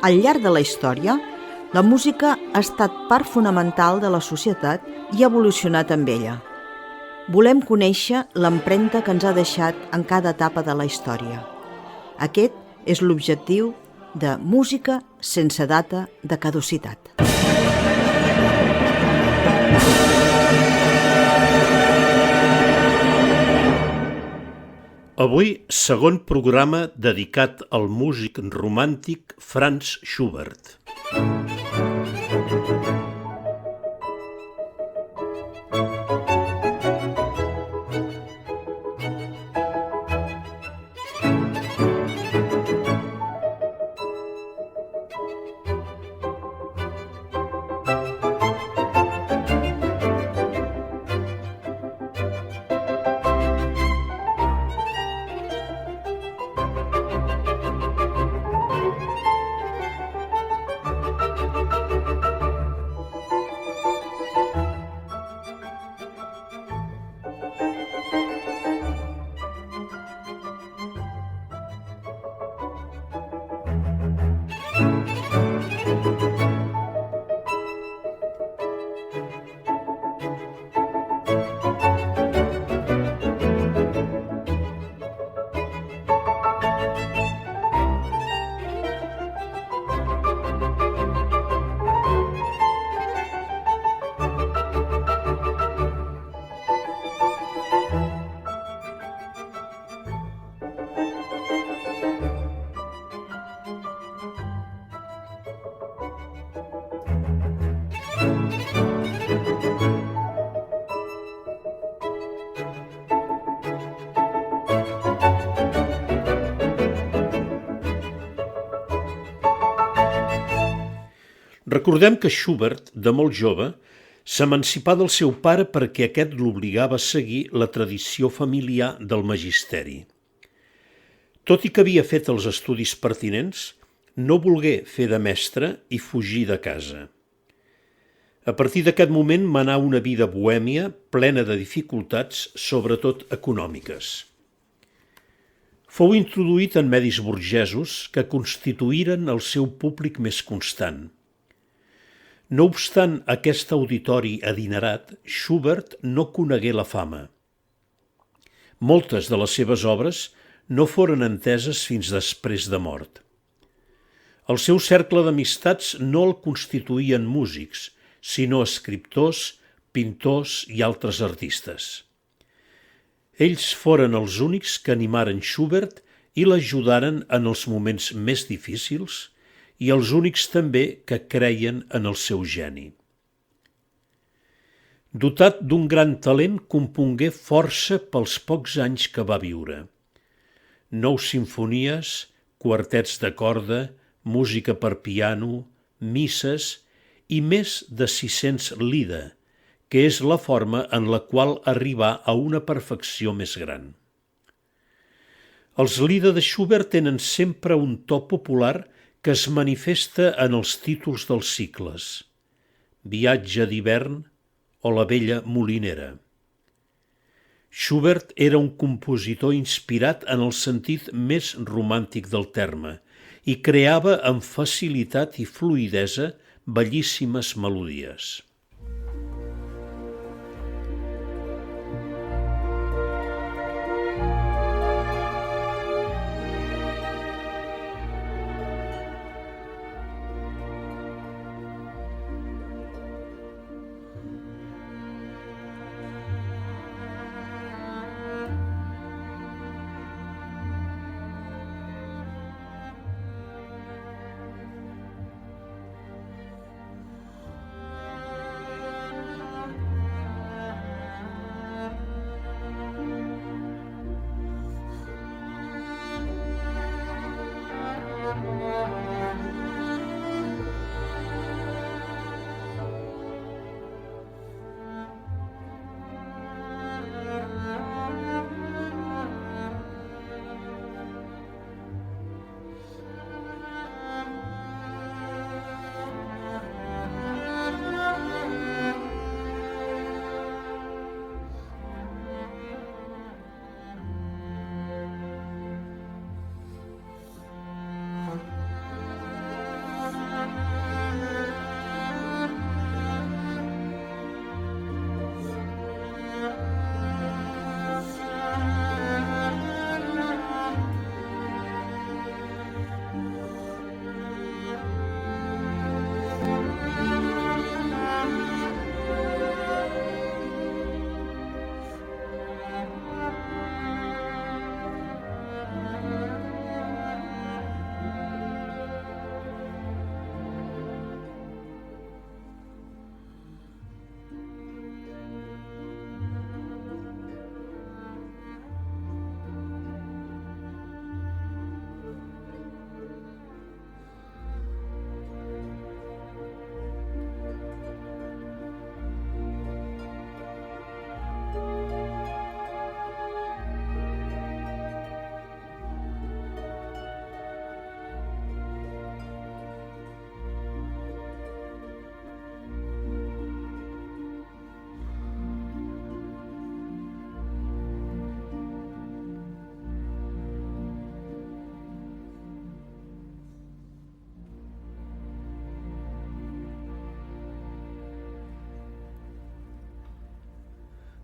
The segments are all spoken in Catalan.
Al llarg de la història, la música ha estat part fonamental de la societat i ha evolucionat amb ella. Volem conèixer l'empremta que ens ha deixat en cada etapa de la història. Aquest és l'objectiu de Música sense data de caducitat. Avui, segon programa dedicat al músic romàntic Franz Schubert. Recordem que Schubert, de molt jove, s'emancipà del seu pare perquè aquest l'obligava a seguir la tradició familiar del magisteri. Tot i que havia fet els estudis pertinents, no volgué fer de mestre i fugir de casa. A partir d'aquest moment manà una vida bohèmia plena de dificultats, sobretot econòmiques. Fou introduït en medis burgesos que constituïren el seu públic més constant. No obstant aquest auditori adinerat, Schubert no conegué la fama. Moltes de les seves obres no foren enteses fins després de mort. El seu cercle d'amistats no el constituïen músics, sinó escriptors, pintors i altres artistes. Ells foren els únics que animaren Schubert i l'ajudaren en els moments més difícils i els únics també que creien en el seu geni. Dotat d'un gran talent, compongué força pels pocs anys que va viure. 9 simfonies, quartets de corda, música per piano, misses i més de 600 lieder, que és la forma en la qual arribà a una perfecció més gran. Els lieder de Schubert tenen sempre un to popular que es manifesta en els títols dels cicles, Viatge d'hivern o La vella molinera. Schubert era un compositor inspirat en el sentit més romàntic del terme i creava amb facilitat i fluïdesa bellíssimes melodies.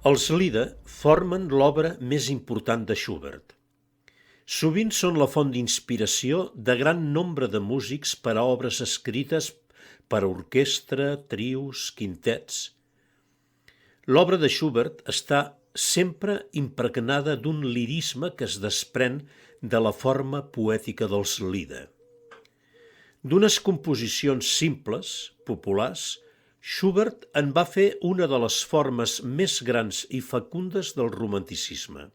Els Lieder formen l'obra més important de Schubert. Sovint són la font d'inspiració de gran nombre de músics per a obres escrites per a orquestra, trios, quintets. L'obra de Schubert està sempre impregnada d'un lirisme que es desprèn de la forma poètica dels Lieder. D'unes composicions simples, populars, Schubert en va fer una de les formes més grans i fecundes del romanticisme.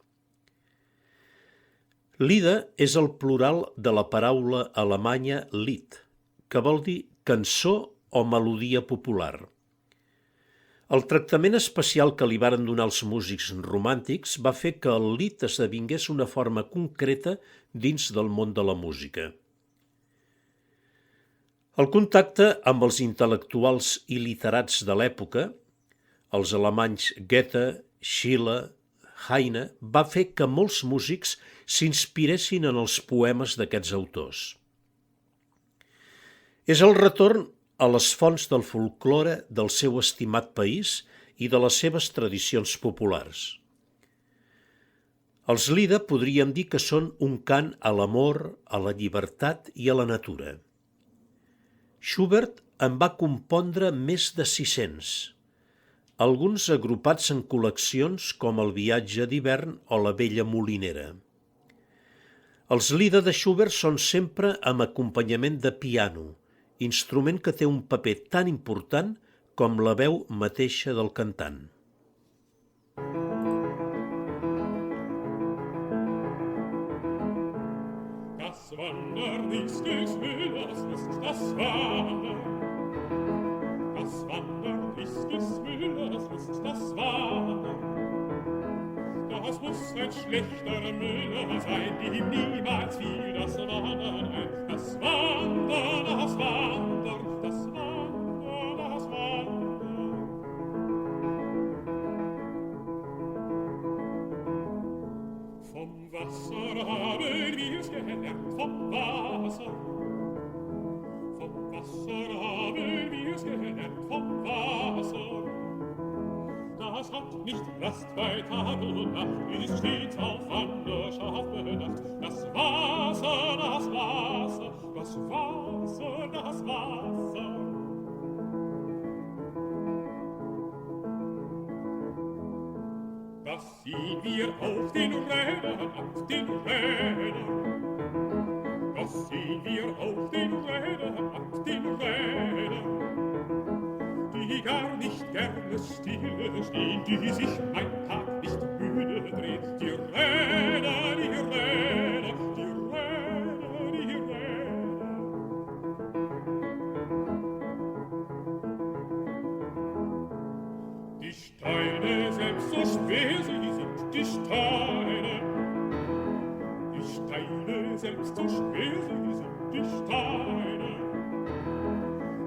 Lieder és el plural de la paraula alemanya Lied, que vol dir cançó o melodia popular. El tractament especial que li varen donar els músics romàntics va fer que el lied esdevingués una forma concreta dins del món de la música. El contacte amb els intel·lectuals i literats de l'època, els alemanys Goethe, Schiller, Heine, va fer que molts músics s'inspiressin en els poemes d'aquests autors. És el retorn a les fonts del folklore del seu estimat país i de les seves tradicions populars. Els Lieder podríem dir que són un cant a l'amor, a la llibertat i a la natura. Schubert en va compondre més de 600, alguns agrupats en col·leccions com El viatge d'hivern o La vella molinera. Els Lieder de Schubert són sempre amb acompanyament de piano, instrument que té un paper tan important com la veu mateixa del cantant. Das Wandern ist des Müllers, ist das Wandern. Das Wandern ist des Müllers, ist das Wandern. Das muss ein schlechter Müller sein, dem niemals fiel das Wandern ein. Das Wandern, das Wandern, das Wandern, das Wandern. Vom Wasser haben wir's gelernt, vom Wasser. Vom Wasser haben wir's gelernt, vom Wasser. Das hat nicht Rast bei Tag und Nacht, ist stets auf Wanderschaft bedacht. Das Wasser, das Wasser, das Wasser, das Wasser. Das sehen wir auf den Rädern, auf den Rädern. Das sehen wir auf den Rädern, auf den Rädern. Die gar nicht gerne stille stehen, die sich ein Tag nicht müde drehen. Die Räder, die Räder, die Räder, die Räder. Die Steine selbst so schwer sie sind, die Steine. Die Steine selbst so schwer sie sind, die Steine.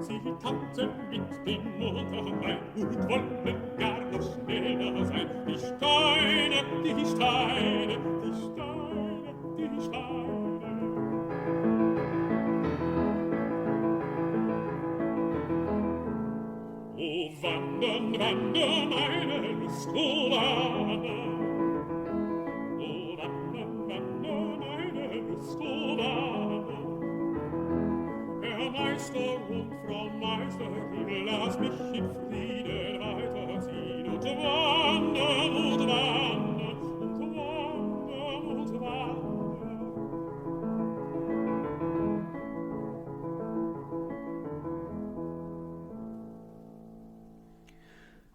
Sie tanzen mit dem Motorbein und wollen gar noch schneller sein. Die Steine, die Steine, die Steine, die Steine. Oh, wandern, wandern, meine Lust, oh, wandern. Oh, wandern, wandern, meine Lust, oh, wandern. Herr Meister und Frau Meisterin, lass mich in Frieden weiterziehen und wandern und wandern und wandern und wandern.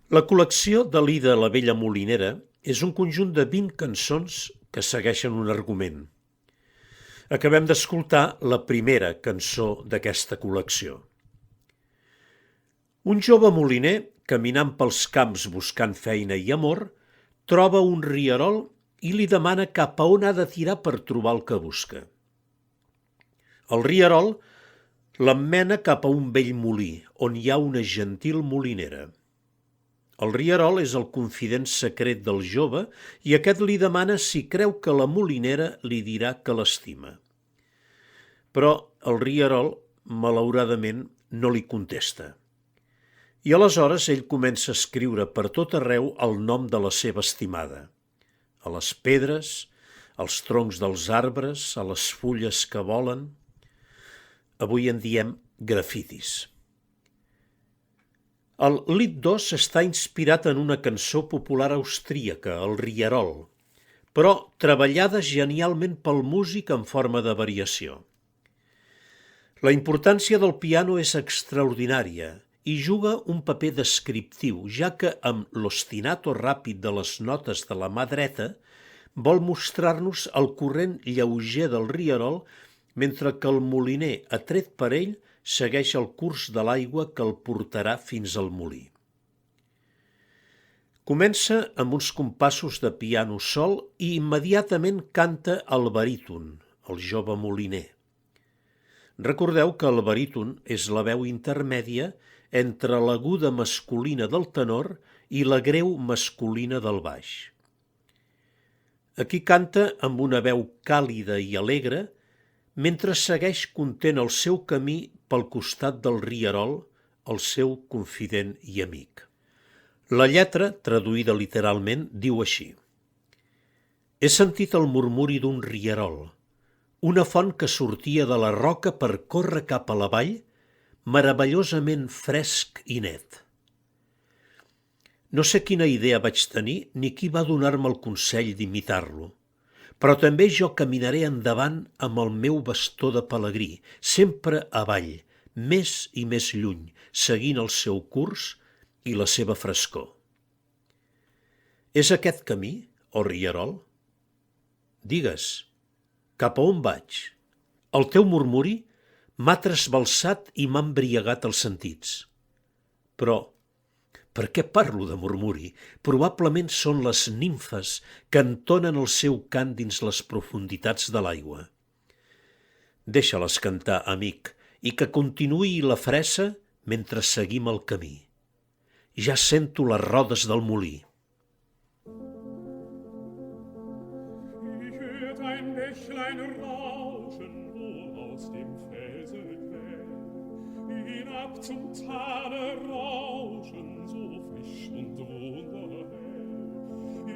La col·lecció de Lieder La vella molinera és un conjunt de 20 cançons que segueixen un argument. Acabem d'escoltar la primera cançó d'aquesta col·lecció. Un jove moliner, caminant pels camps buscant feina i amor, troba un rierol i li demana cap a on ha de tirar per trobar el que busca. El rierol l'emmena cap a un vell molí, on hi ha una gentil molinera. El rierol és el confident secret del jove i aquest li demana si creu que la molinera li dirà que l'estima. Però el rierol, malauradament, no li contesta. I aleshores ell comença a escriure per tot arreu el nom de la seva estimada. A les pedres, als troncs dels arbres, a les fulles que volen. Avui en diem grafitis. El Lied 2 està inspirat en una cançó popular austríaca, el Rierol, però treballada genialment pel músic en forma de variació. La importància del piano és extraordinària i juga un paper descriptiu, ja que amb l'ostinato ràpid de les notes de la mà dreta vol mostrar-nos el corrent lleuger del rierol, mentre que el moliner, atret per ell, segueix el curs de l'aigua que el portarà fins al molí. Comença amb uns compassos de piano sol i immediatament canta el baríton, el jove moliner. Recordeu que el baríton és la veu intermèdia entre l'aguda masculina del tenor i la greu masculina del baix. Aquí canta amb una veu càlida i alegre mentre segueix content el seu camí pel costat del rierol, el seu confident i amic. La lletra, traduïda literalment, diu així: He sentit el murmuri d'un rierol, una font que sortia de la roca per córrer cap a la vall, meravellosament fresc i net. No sé quina idea vaig tenir ni qui va donar-me el consell d'imitar-lo, però també jo caminaré endavant amb el meu bastó de pelegrí, sempre avall, més i més lluny, seguint el seu curs i la seva frescor. És aquest camí, o rierol? Digues, cap a on vaig? El teu murmuri m'ha trasbalsat i m'ha embriagat els sentits. Però, per què parlo de murmuri? Probablement són les nimfes que entonen el seu cant dins les profunditats de l'aigua. Deixa-les cantar, amic, i que continuï la fressa mentre seguim el camí. Ja sento les rodes del molí. Ich hört ein Bächlein rauschen, wohl aus dem Felsenquell. Hinab zum Tale rauschen, so frisch und wunderhell.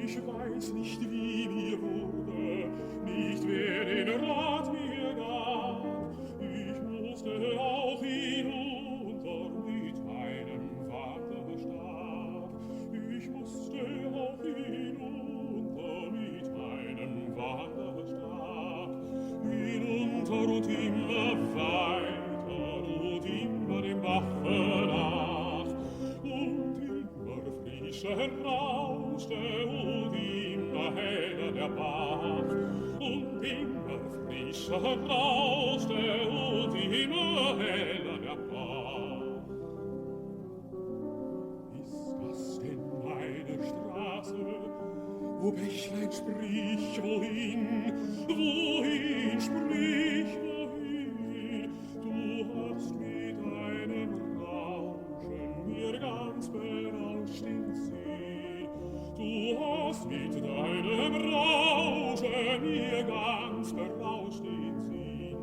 Ich weiß nicht, wie mir wurde, nicht wer den Rat mir gab. Ich musste auch hinunter mit einem Wanderstab. Ich musste auch hinunter mit einem Wanderstab. Hinunter und immer weiter und immer dem Bache nach. Und immer frischer rauschte und immer heller der Bach. Und immer frischer rauschte und immer heller der Bach. Ist das denn meine Straße? O Bächlein, sprich, wohin? Wohin, sprich, wohin? Du hast mit deinem Rauschen mir ganz berauscht den Sinn. Du hast mit deinem Rauschen mir ganz berauscht den Sinn.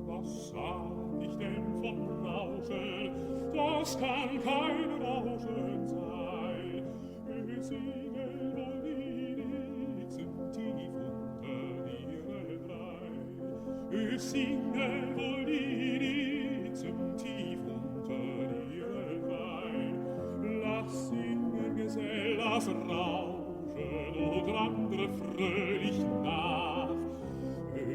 Was sag ich denn vom Rauschen? Das kann kein Rauschen sein. Wir singen wohl die Litzen tief unter ihre Reih. Wir singen wohl die Litzen tief unter ihre Reih. Lass singen, Gesell, lass rauschen und andere fröhlich nach.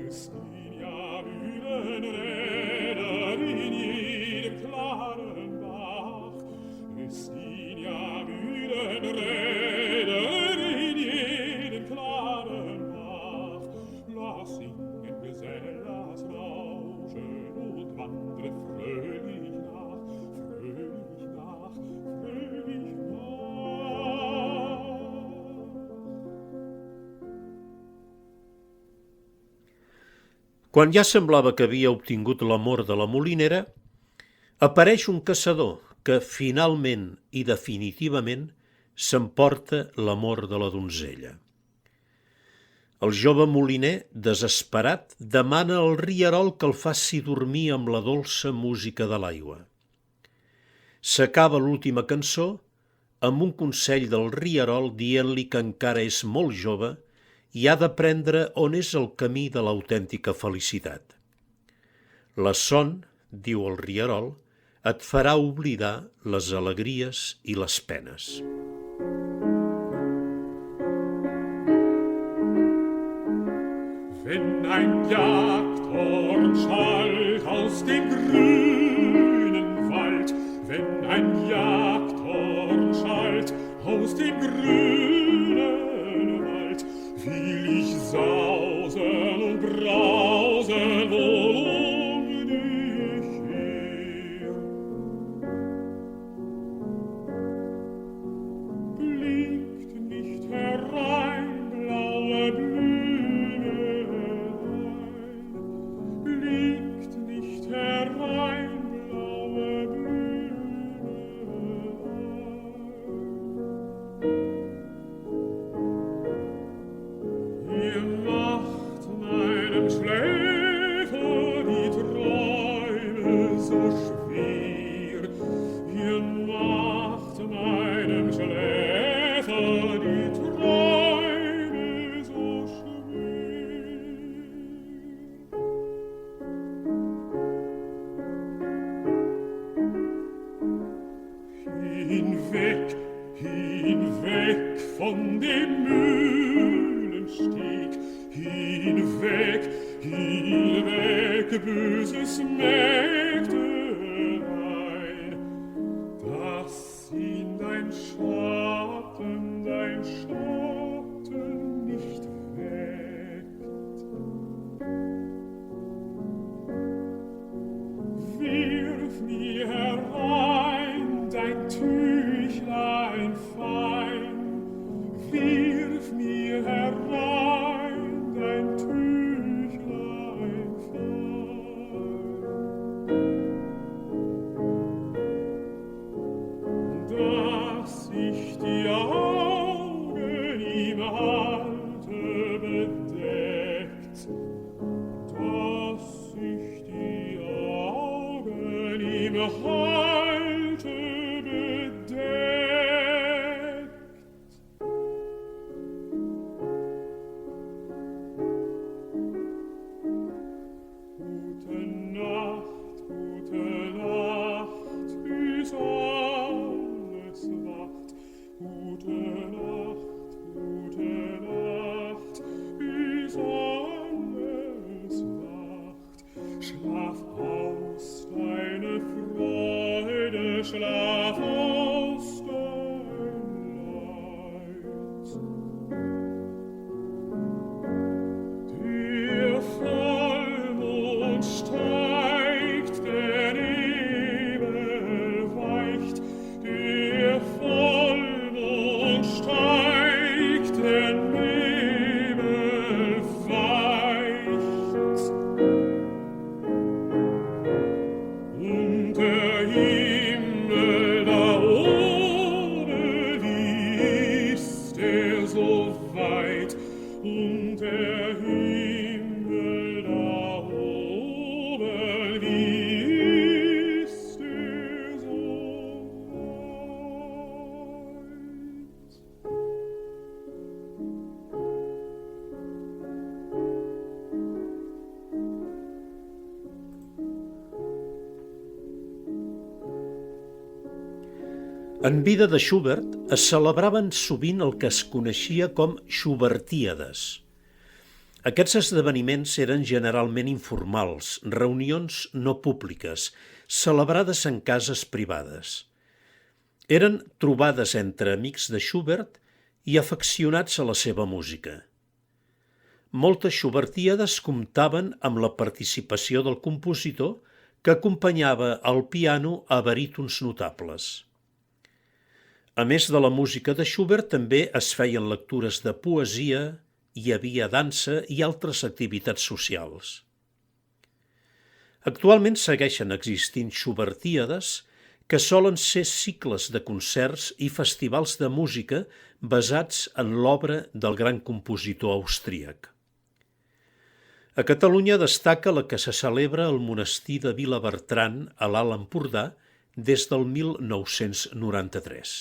Es gehen ja Mühlenräder in jedem klaren Bach. Es gehen ja Mühlenräder in jedem klaren Bach. Lass singen, Gesell, lass rauschen und wandre fröhlich nach, fröhlich nach, fröhlich nach. Quan ja semblava que havia obtingut l'amor de la molinera, apareix un caçador que finalment i definitivament s'emporta l'amor de la donzella. El jove moliner, desesperat, demana al rierol que el faci dormir amb la dolça música de l'aigua. S'acaba l'última cançó amb un consell del rierol dient-li que encara és molt jove i ha d'aprendre on és el camí de l'autèntica felicitat. La son, diu el rierol, et farà oblidar les alegries i les penes. Wenn ein Jagdhorn schallt aus dem grünen Wald, wenn ein Jagdhorn schallt aus dem grünen Wald, will ich sausen und brausen, wohin ich her. Blickt nicht herein, blaue Blümelein, blickt nicht herein, blaue Blümelein. Ihr macht meinem Schläfer die Träume so schwer, ihr macht meinem Schläfer die Träume so schwer. Hinweg, hinweg von dem Mühlensteg, hinweg, hinweg, böses Mägdelein, dass ihn dein Schatten nicht weckt. Wirf mir herein dein Tüchlein fein, wirf mir herein dein Tüchlein fein, dass ich die Augen ihm halte bedeckt, dass ich die Augen ihm halte bedeckt. Gute Nacht, bis alles wacht. Gute Nacht, bis alles wacht. Schlaf aus, deine Freude, schlaf aus, dein Leid. Der Vollmond steigt, der Nebel weicht, der Vollmond steigt, der Nebel weicht. Und der Himmel da oben, wie ist er so weit? Und der Himmel da oben, wie ist er so weit? En vida de Schubert es celebraven sovint el que es coneixia com Schubertíades. Aquests esdeveniments eren generalment informals, reunions no públiques, celebrades en cases privades. Eren trobades entre amics de Schubert i afeccionats a la seva música. Moltes Schubertíades comptaven amb la participació del compositor, que acompanyava al piano a barítons notables. A més de la música de Schubert, també es feien lectures de poesia, hi havia dansa i altres activitats socials. Actualment segueixen existint Schubertíades, que solen ser cicles de concerts i festivals de música basats en l'obra del gran compositor austríac. A Catalunya destaca la que se celebra al monestir de Vilabertran, a l'Alt Empordà, des del 1993.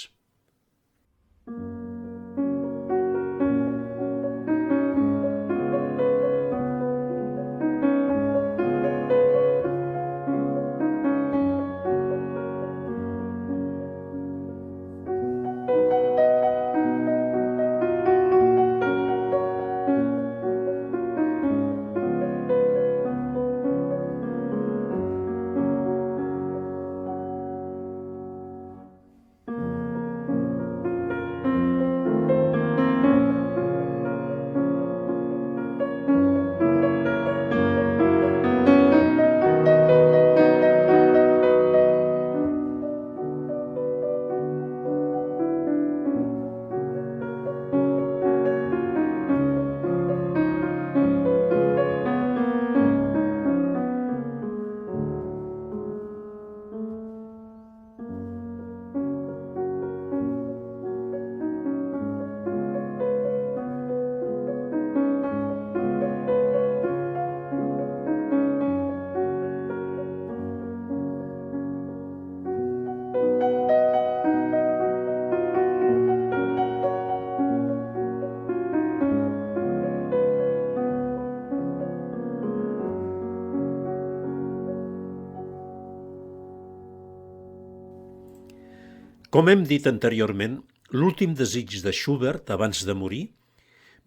Com hem dit anteriorment, l'últim desig de Schubert abans de morir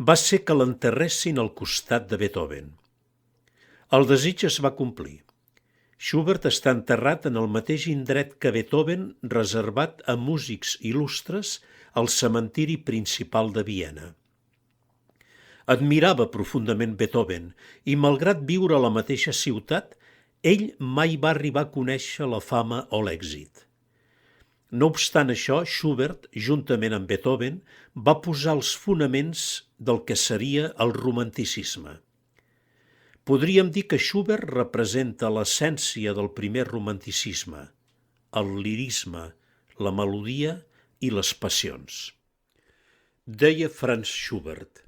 va ser que l'enterressin al costat de Beethoven. El desig es va complir. Schubert està enterrat en el mateix indret que Beethoven, reservat a músics il·lustres al cementiri principal de Viena. Admirava profundament Beethoven i, malgrat viure a la mateixa ciutat, ell mai va arribar a conèixer la fama o l'èxit. No obstant això, Schubert, juntament amb Beethoven, va posar els fonaments del que seria el romanticisme. Podríem dir que Schubert representa l'essència del primer romanticisme, el lirisme, la melodia i les passions. Deia Franz Schubert: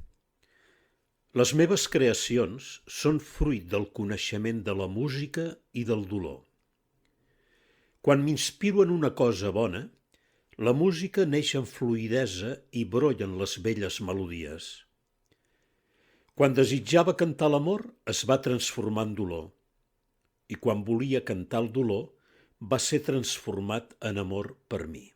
«Les meves creacions són fruit del coneixement de la música i del dolor. Quan m'inspiro en una cosa bona, la música neix amb fluïdesa i brollen les belles melodies. Quan desitjava cantar l'amor, es va transformar en dolor, i quan volia cantar el dolor, va ser transformat en amor per mi».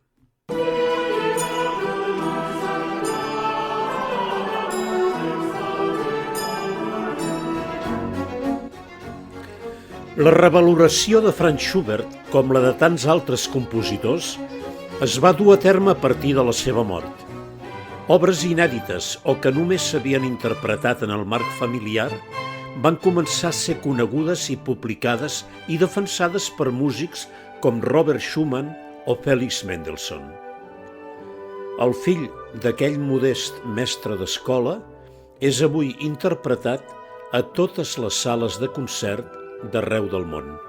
La revaloració de Franz Schubert, com la de tants altres compositors, es va dur a terme a partir de la seva mort. Obres inèdites o que només s'havien interpretat en el marc familiar van començar a ser conegudes i publicades i defensades per músics com Robert Schumann o Felix Mendelssohn. El fill d'aquell modest mestre d'escola és avui interpretat a totes les sales de concert d'arreu del món.